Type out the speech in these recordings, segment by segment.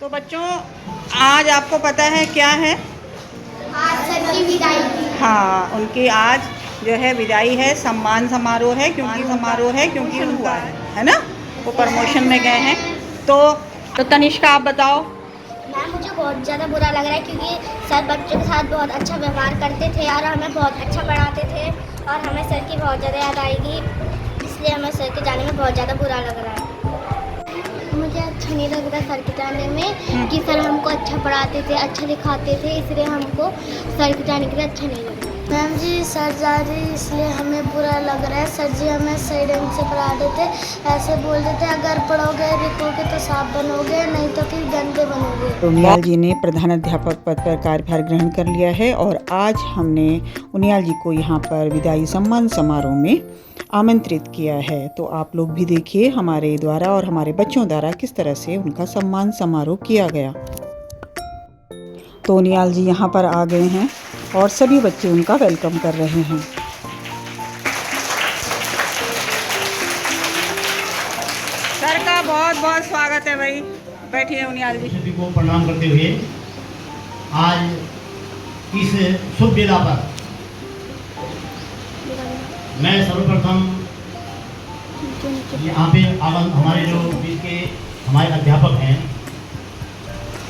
तो बच्चों, आज आपको पता है क्या है? आज सर की विदाई। हाँ, उनकी आज जो है विदाई है, सम्मान समारोह है क्योंकि उनका है ना, वो प्रमोशन में गए हैं। तो तनिष्का आप बताओ। मैम, मुझे बहुत ज़्यादा बुरा लग रहा है क्योंकि सर बच्चों के साथ बहुत अच्छा व्यवहार करते थे और हमें बहुत अच्छा पढ़ाते थे और हमें सर की बहुत ज़्यादा याद आएगी, इसलिए हमें सर के जाने में बहुत ज़्यादा बुरा लग रहा है। मुझे अच्छा नहीं लग रहा सर के जाने में कि सर हमको अच्छा पढ़ाते थे, अच्छा दिखाते थे, इसलिए हमको सर के जाने के लिए अच्छा नहीं लग रहा। मैम जी, सर जा रही इसलिए हमें बुरा लग रहा है। सर जी हमें सही ढंग से पढ़ाते थे, ऐसे बोलते थे अगर पढ़ोगे लिखोगे तो साफ बनोगे, नहीं तो फिर गंदे बनोगे। उनियाल जी ने प्रधानाध्यापक पद पर कार्यभार ग्रहण कर लिया है और आज हमने उनियाल जी को यहाँ पर विदाई सम्मान समारोह में आमंत्रित किया है। तो आप लोग भी देखिए हमारे द्वारा और हमारे बच्चों द्वारा किस तरह से उनका सम्मान समारोह किया गया। तो उनियाल जी यहाँ पर आ गए हैं और सभी बच्चे उनका वेलकम कर रहे हैं। सर का बहुत बहुत स्वागत है भाई। बैठिए उनियाल जी। सभी को प्रणाम करते हुए आज इस शुभ वेला पर मैं सर्वप्रथम यहाँ पे हमारे जो बीच के हमारे अध्यापक हैं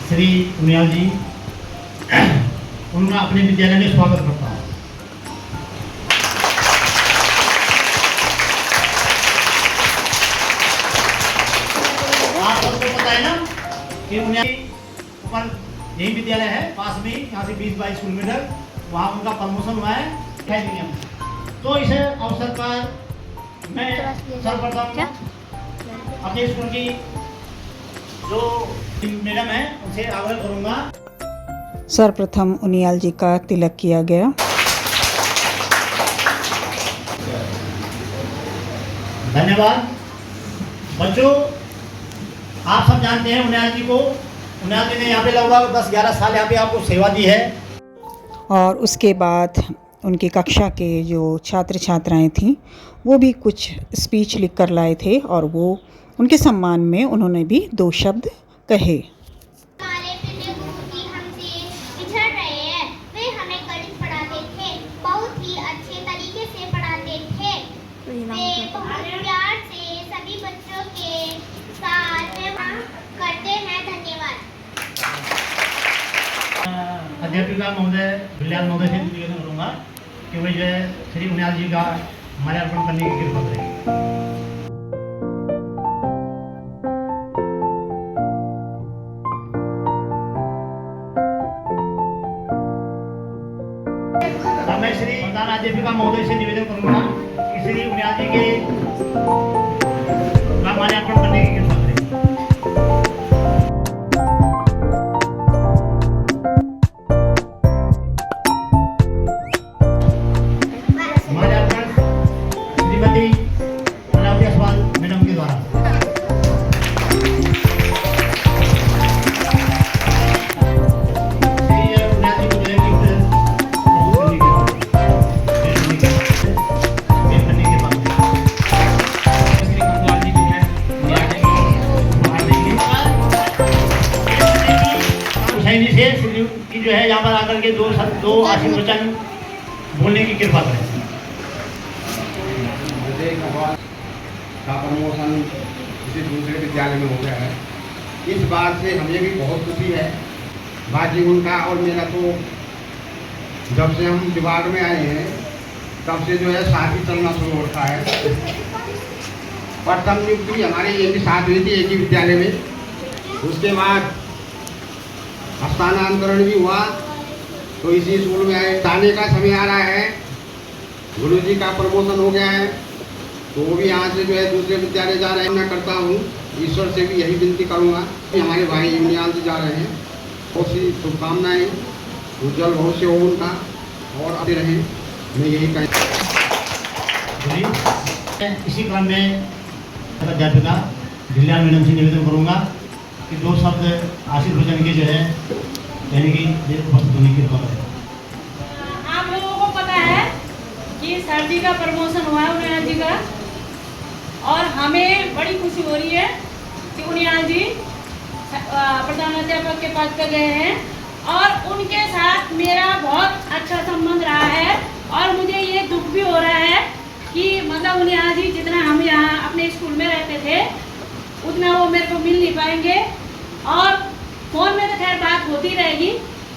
श्री उनियाल जी, उनका अपने विद्यालय में स्वागत करता हूँ। आप सबको पता है ना कि उनियाल ऊपर यही विद्यालय है, पास में यहाँ से 20-22 किलोमीटर, वहाँ उनका प्रमोशन हुआ है। तो इस अवसर पर मैं सर्वप्रथम अपने स्कूल की जो मैडम है उनसे आग्रह करूँगा। सर्वप्रथम उनियाल जी का तिलक किया गया। धन्यवाद। बच्चों, आप सब जानते हैं उनियाल जी को। उनियाल जी ने यहाँ पे लगभग 10-11 साल यहाँ पे आपको सेवा दी है। और उसके बाद उनकी कक्षा के जो छात्र छात्राएं थीं वो भी कुछ स्पीच लिख कर लाए थे और वो उनके सम्मान में उन्होंने भी 2 शब्द कहे। हमारे प्रिय गुरु जी हमसे पिछड़ रहे हैं। वे हमें गणित पढ़ाते थे, बहुत ही अच्छे तरीके से पढ़ाते थे। वे बहुत प्यार से सभी बच्चों के साथ व्यवहार करते हैं। धन्यवाद। अध्यापिका महोदय बिलाल महोदय से निवेदन करूँगा कि वे जो है श्री उनियाल जी का माल्यार्पण करने की कृपा करें। मैं श्री प्रधान अध्यापिका महोदय से निवेदन करूँगा कि श्री उनियाल जी के माल्यार्पण करने की कृपा करें। मैडम के द्वारा की जो है यहाँ पर आकर के दो आशीर्वचन बोलने की कृपा करें। का प्रमोशन किसी दूसरे विद्यालय में हो गया है। इस बात से हमें भी बहुत खुशी है। बाकी उनका और मेरा तो जब से हम विभाग में आए हैं तब से जो है साथ ही चलना शुरू होता है। प्रथम नियुक्ति हमारे एक ही साथ हुई थी, एक ही विद्यालय में। उसके बाद स्थानांतरण भी हुआ तो इसी स्कूल में आए। जाने का समय आ रहा है, गुरु जी का प्रमोशन हो गया है तो वो भी यहाँ से जो है दूसरे विद्यालय जा रहे हैं। मैं करता हूँ, ईश्वर से भी यही विनती करूँगा कि हमारे भाई उनियाल जी जा रहे हैं, बहुत सी शुभकामनाएँ, उज्जवल भविष्य हो उनका और आते रहें, मैं यही कहूँ। इसी क्रम में अध्यापिका बिलाल मैडम से निवेदन करूँगा कि 2 शब्द आशीर्वचन के जो है यानी कि उपस्थित होने की कृपा करें। आप लोगों को पता है कि सर जी का प्रमोशन हुआ है उनियाल जी का, और हमें बड़ी खुशी हो रही है कि उनियाल जी प्रधानाध्यापक के पद पर गए हैं और उनके साथ मेरा बहुत अच्छा संबंध रहा है। और मुझे ये दुख भी हो रहा है कि मतलब उन्हें जी जितना हम यहाँ अपने स्कूल में रहते थे उतना वो मेरे को मिल नहीं पाएंगे। और फ़ोन में तो खैर बात होती रहेगी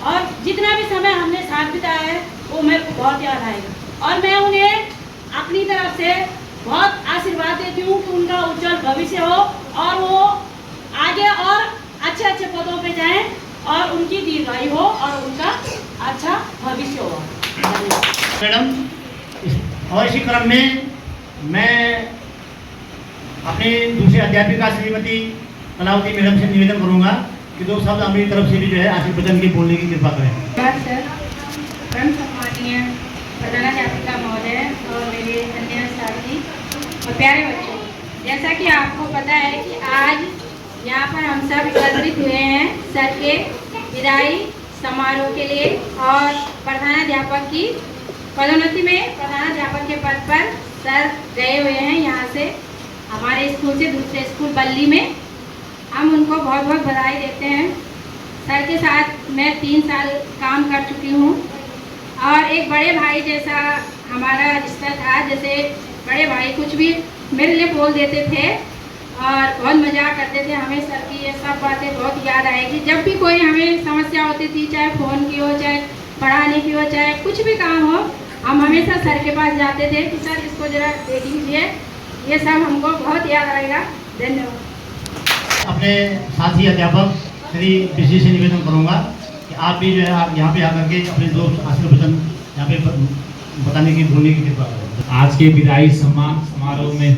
और जितना भी समय हमने साथ बिताया है वो मेरे को बहुत याद आएगा। और मैं उन्हें अपनी तरफ से बहुत आशीर्वाद देती हूँ कि उनका उज्जवल भविष्य हो और वो आगे और अच्छे अच्छे पदों पे जाएं और उनकी दीर्घायु हो और उनका अच्छा भविष्य हो। मैडम, और इसी क्रम में मैं अपने दूसरे अध्यापिका श्रीमती कलावती मैडम से निवेदन करूंगा कि 2 शब्द हमारी तरफ से भी जो है आशीर्वचन के बोलने की कृपा करें। सर, परम सम्मानीय प्रधानाध्यापिका महोदय और मेरे अन्य साथी और प्यारे बच्चों, जैसा कि आपको पता है कि आज यहाँ पर हम सब एकत्रित हुए हैं सर के विदाई समारोह के लिए और प्रधानाध्यापक की पदोन्नति में प्रधानाध्यापक के पद पर सर गए हुए हैं यहाँ से हमारे स्कूल से दूसरे स्कूल बल्ली में। हम उनको बहुत बहुत बधाई देते हैं। सर के साथ मैं 3 साल काम कर चुकी हूँ और एक बड़े भाई जैसा हमारा रिश्ता था। जैसे बड़े भाई कुछ भी मेरे लिए बोल देते थे और बहुत मजाक करते थे। हमें सर की ये सब बातें बहुत याद आएगी। जब भी कोई हमें समस्या होती थी, चाहे फ़ोन की हो, चाहे पढ़ाने की हो, चाहे कुछ भी काम हो, हम हमेशा सर के पास जाते थे कि सर इसको ज़रा देख लीजिए। ये सब हमको बहुत याद आएगा। धन्यवाद। अपने साथी अध्यापक श्री विशि से निवेदन करूंगा कि आप भी जो है आप यहाँ पे आकर के अपने 2 आशीर्वचन यहाँ पे बताने की बोलने की कृपा करें। आज के विदाई सम्मान समारोह में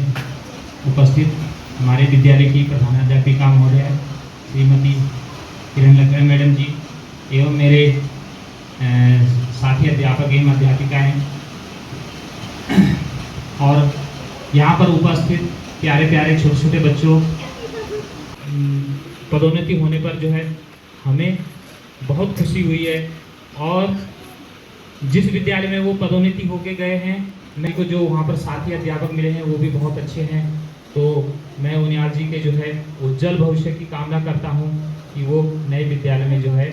उपस्थित हमारे विद्यालय की प्रधानाध्यापिका महोदय श्रीमती किरण लक्ष्मण मैडम जी एवं मेरे साथी अध्यापक एवं अध्यापिकाएँ और यहाँ पर उपस्थित प्यारे प्यारे छोटे छोटे बच्चों, पदोन्नति होने पर जो है हमें बहुत खुशी हुई है। और जिस विद्यालय में वो पदोन्नति होके गए हैं, मेरे को जो वहाँ पर साथी अध्यापक मिले हैं वो भी बहुत अच्छे हैं। तो मैं उनियाल जी के जो है उज्जवल भविष्य की कामना करता हूँ कि वो नए विद्यालय में जो है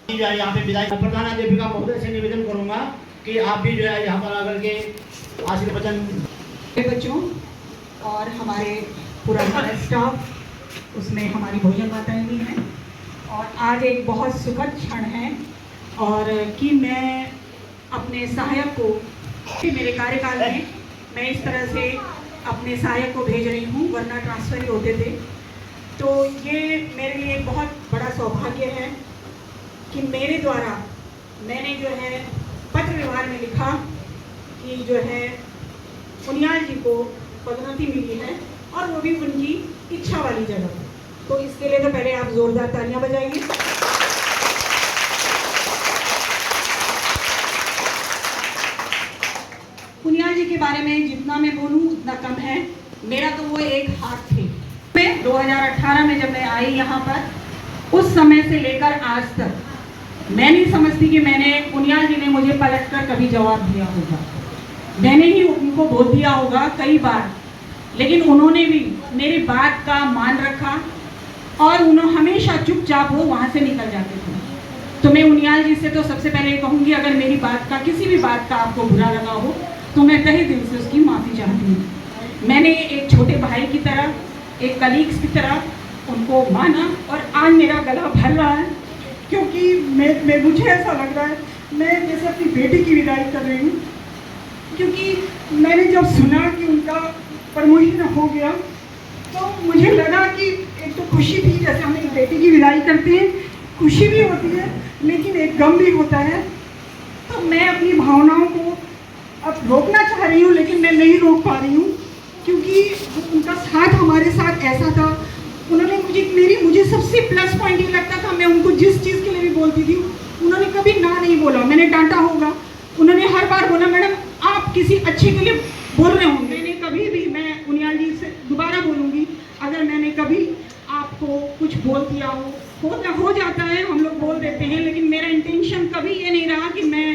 यहाँ पे विदाई प्रधानाध्यापिका महोदय से निवेदन करूंगा कि आप भी जो है यहाँ पर आकर के आशीर्वचन। बच्चों और हमारे पूरा स्टाफ, उसमें हमारी भोजन माताएं भी हैं और आज एक बहुत सुखद क्षण है और कि मैं अपने सहायक को मेरे कार्यकाल में मैं इस तरह से अपने सहायक को भेज रही हूँ, वरना ट्रांसफ़र ही होते थे। तो ये मेरे लिए एक बहुत बड़ा सौभाग्य है कि मेरे द्वारा मैंने जो है पत्र व्यवहार में लिखा कि जो है उनियाल जी को पदोन्नति मिली है और वो भी उनकी इच्छा वाली जगह। तो इसके लिए तो पहले आप जोरदार तालियां बजाइए। उनियाल जी के बारे में जितना मैं बोलूं उतना कम है। मेरा तो वो एक हाथ थे। मैं 2018 में जब मैं आई यहाँ पर, उस समय से लेकर आज तक मैं नहीं समझती कि मैंने उनियाल जी ने मुझे पलट कर कभी जवाब दिया होगा। मैंने ही उनको बोल दिया होगा कई बार, लेकिन उन्होंने भी मेरी बात का मान रखा और उन्होंने हमेशा चुपचाप वो वहाँ से निकल जाते थे। तो मैं उनियाल जी से तो सबसे पहले कहूँगी, अगर मेरी बात का किसी भी बात का आपको बुरा लगा हो तो मैं तहे दिल से उसकी माफ़ी चाहती हूँ। मैंने एक छोटे भाई की तरह, एक कलीग्स की तरह उनको माना और आज मेरा गला भर रहा है क्योंकि मैं मुझे ऐसा लग रहा है मैं जैसे अपनी बेटी की विदाई कर रही हूँ। क्योंकि मैंने जब सुना कि उनका प्रमोशन हो गया तो मुझे लगा कि एक तो खुशी भी, जैसे हम एक बेटी की विदाई करते हैं खुशी भी होती है लेकिन एक गम भी होता है। तो मैं अपनी भावनाओं को अब रोकना चाह रही हूँ लेकिन मैं नहीं रोक पा रही हूँ क्योंकि उनका साथ हमारे साथ ऐसा था। उन्होंने मुझे सबसे प्लस पॉइंट ये लगता था, मैं उनको जिस चीज़ के लिए भी बोलती थी उन्होंने कभी ना नहीं बोला। मैंने डांटा होगा, उन्होंने हर बार बोला मैडम आप किसी अच्छे के लिए बोल रहे होंगे। मैंने कभी भी, मैं उनियाल जी से दोबारा बोलूँगी, अगर मैंने कभी आपको कुछ बोल दिया हो जाता है, हम लोग बोल देते हैं, लेकिन मेरा इंटेंशन कभी ये नहीं रहा कि मैं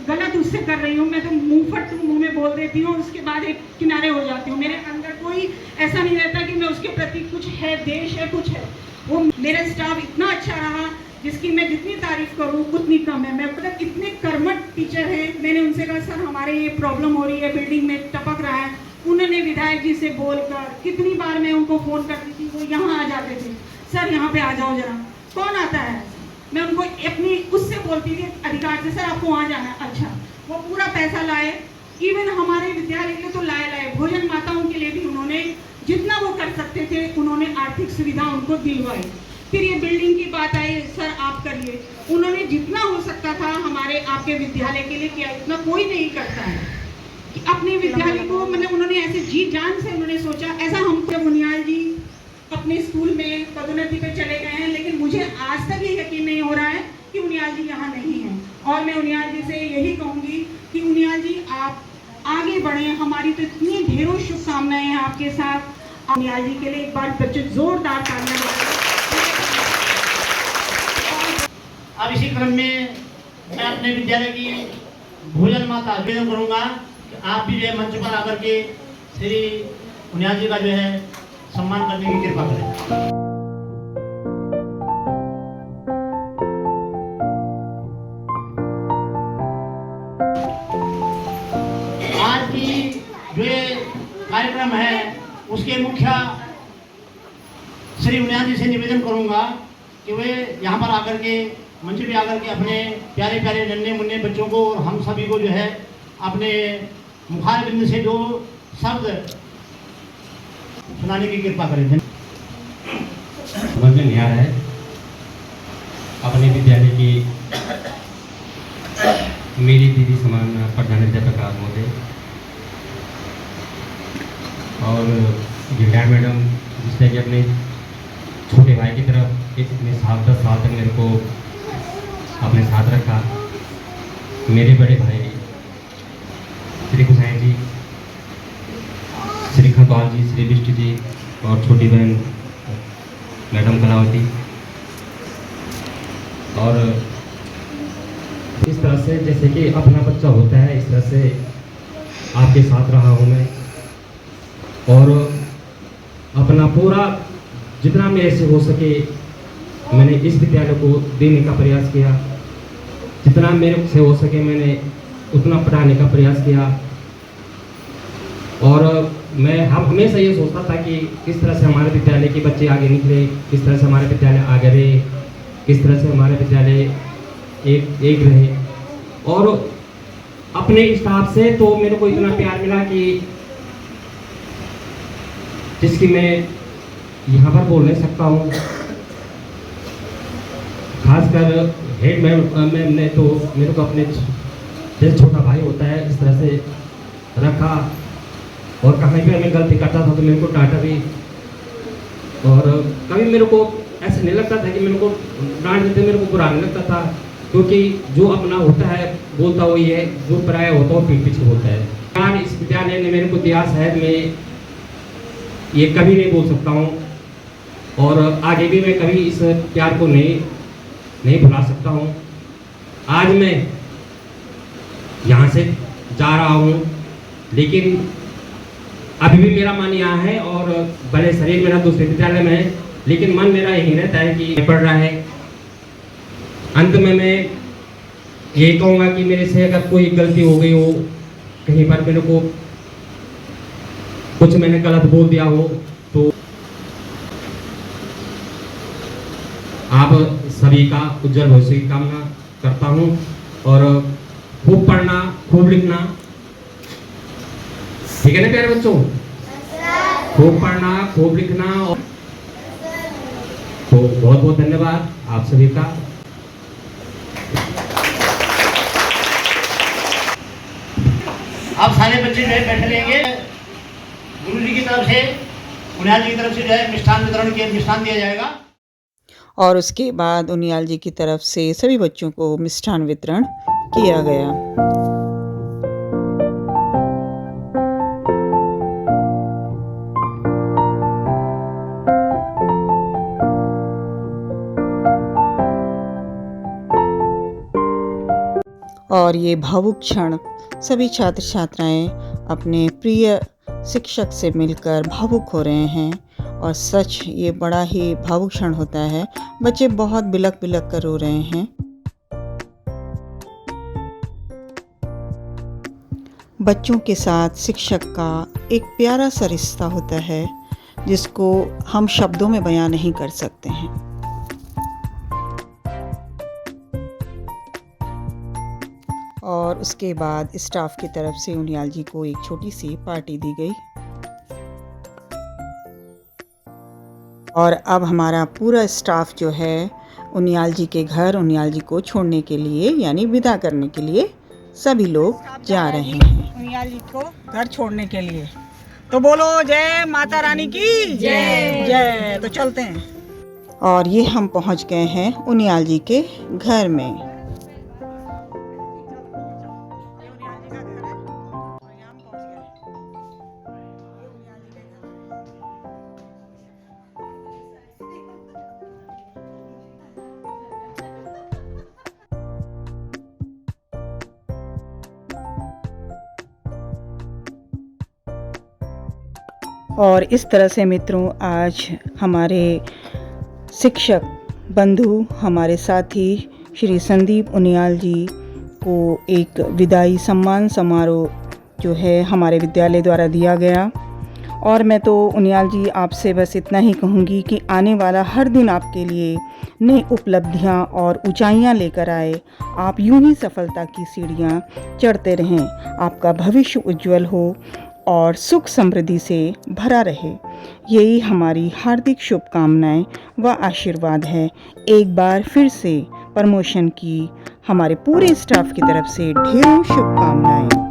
गलत उससे कर रही हूँ। मैं तो मुंह में बोल देती हूँ, उसके बाद एक किनारे हो जाती हूँ। मेरे अंदर कोई ऐसा नहीं रहता कि मैं उसके प्रति कुछ है, देश है, कुछ है। वो मेरा स्टाफ इतना अच्छा रहा जिसकी मैं जितनी तारीफ करूं उतनी कम है। मैं मतलब इतने कर्मठ टीचर हैं। मैंने उनसे कहा सर हमारे ये प्रॉब्लम हो रही है, बिल्डिंग में टपक रहा है। उन्होंने विधायक जी से बोलकर, कितनी बार मैं उनको फ़ोन करती थी, वो यहाँ आ जाते थे, सर यहाँ पे आ जाओ जरा। कौन आता है? मैं उनको अपनी उससे बोलती थी अधिकार से, सर आपको वहाँ जाना है। अच्छा, वो पूरा पैसा लाए, इवन हमारे विद्यालय के लिए तो लाए भोजन माताओं के लिए भी उन्होंने जितना वो कर सकते थे उन्होंने आर्थिक सुविधा उनको दिलवाई। फिर ये बिल्डिंग की बात आई, सर आप करिए। उन्होंने जितना हो सकता था हमारे आपके विद्यालय के लिए किया, इतना कोई नहीं करता है कि अपने विद्यालय को मतलब उन्होंने ऐसे जी जान से उन्होंने सोचा। ऐसा हम जब उनियाल जी अपने स्कूल में पदोन्नति पे चले गए हैं, लेकिन मुझे आज तक ये यकीन नहीं हो रहा है कि उनियाल जी यहाँ नहीं हैं। और मैं उनियाल जी से यही कहूँगी कि उनियाल जी आप आगे बढ़ें, हमारी तो इतनी ढेरों शुभकामनाएं हैं आपके साथ। उनियाल जी के लिए एक बार बच्चे जोरदार तालियां बजाएं। अब इसी क्रम में मैं अपने विद्यालय की भोजन माता निवेदन करूँगा कि आप भी जो है मंच पर आकर के श्री उनियाल जी का जो है सम्मान करने की कृपा करें। आज की जो ये कार्यक्रम है उसके मुख्य श्री उनियाल जी से निवेदन करूंगा कि वे यहाँ पर आकर के मंच पे आकर के अपने प्यारे प्यारे नन्हे मुन्ने बच्चों को और हम सभी को जो है अपने मुखार बिंद से दो शब्द सुनाने की कृपा करें। समझ में नहीं आ रहा है अपने विद्यालय की मेरी दीदी समान प्रधानाध्यापक महोदय और गिरगार मैडम, जिसने कि अपने छोटे भाई की तरफ इतने 7-10 साल तक मेरे को अपने साथ रखा। मेरे बड़े भाई श्री गुसाई जी, श्री खपाल जी, श्री बिष्ट जी और छोटी बहन मैडम कलावती। और इस तरह से जैसे कि अपना बच्चा होता है, इस तरह से आपके साथ रहा हूँ मैं और अपना पूरा जितना मेरे से हो सके मैंने इस विद्यालय को देने का प्रयास किया। जितना मेरे से हो सके मैंने उतना पढ़ाने का प्रयास किया। और मैं हमेशा ये सोचता था कि किस तरह से हमारे विद्यालय के बच्चे आगे निकले, किस तरह से हमारे विद्यालय आगे रहे, किस तरह से हमारे विद्यालय एक रहे। और अपने स्टाफ से तो मेरे को इतना प्यार मिला कि जिसकी मैं यहाँ पर बोल नहीं सकता हूँ। खासकर हेड मैम ने तो मेरे को अपने जैसे छोटा भाई होता है इस तरह से रखा। और कहीं पे मैं गलती करता था तो मेरे को डांटा भी। और कभी मेरे को ऐसे नहीं लगता था कि मेरे को डांट देते, मेरे को बुरा नहीं लगता था, क्योंकि जो अपना होता है बोलता वही है, जो पराया होता है वो पीठ पीछे होता है। प्यार इस विद्यालय ने मेरे को दिया शायद मैं ये कभी नहीं बोल सकता हूँ और आगे भी मैं कभी इस प्यार को नहीं भुला सकता हूँ। आज मैं यहाँ से जा रहा हूँ, लेकिन अभी भी मेरा मन यहाँ है और भले शरीर मेरा दूसरे विद्यालय में है, लेकिन मन मेरा यही रहता है कि पढ़ रहा है। अंत में मैं यही कहूँगा कि मेरे से अगर कोई गलती हो गई हो, कहीं पर मेरे को कुछ मैंने गलत बोल दिया हो, तो आप सभी का उज्जवल भविष्य की कामना करता हूँ। और खूब पढ़ना, खूब लिखना, ठीक है ना प्यारे बच्चों? खूब पढ़ना, खूब लिखना। और तो बहुत बहुत धन्यवाद आप सभी का। अब सारे बच्चे जो है बैठ लेंगे। गुरु जी की तरफ से, उनियाल जी की तरफ से जो है मिष्ठान दिया जाएगा। और उसके बाद उनियाल जी की तरफ से सभी बच्चों को मिष्ठान वितरण किया गया। और ये भावुक क्षण सभी छात्र छात्राएं अपने प्रिय शिक्षक से मिलकर भावुक हो रहे हैं और सच ये बड़ा ही भावुक क्षण होता है। बच्चे बहुत बिलक बिलक कर रो रहे हैं। बच्चों के साथ शिक्षक का एक प्यारा सा रिश्ता होता है जिसको हम शब्दों में बयां नहीं कर सकते हैं। और उसके बाद स्टाफ की तरफ से उनियाल जी को एक छोटी सी पार्टी दी गई। और अब हमारा पूरा स्टाफ जो है उनियाल जी के घर उनियाल जी को छोड़ने के लिए यानी विदा करने के लिए सभी लोग जा रहे हैं उनियाल जी को घर छोड़ने के लिए। तो बोलो जय माता रानी की जय जय। तो चलते हैं। और ये हम पहुंच गए हैं उनियाल जी के घर में। और इस तरह से मित्रों आज हमारे शिक्षक बंधु हमारे साथी श्री संदीप उनियाल जी को एक विदाई सम्मान समारोह जो है हमारे विद्यालय द्वारा दिया गया। और मैं तो उनियाल जी आपसे बस इतना ही कहूँगी कि आने वाला हर दिन आपके लिए नई उपलब्धियाँ और ऊंचाइयाँ लेकर आए। आप यूं ही सफलता की सीढ़ियाँ चढ़ते रहें। आपका भविष्य उज्जवल हो और सुख समृद्धि से भरा रहे, यही हमारी हार्दिक शुभकामनाएं व आशीर्वाद है। एक बार फिर से प्रमोशन की हमारे पूरे स्टाफ की तरफ से ढेरों शुभकामनाएं।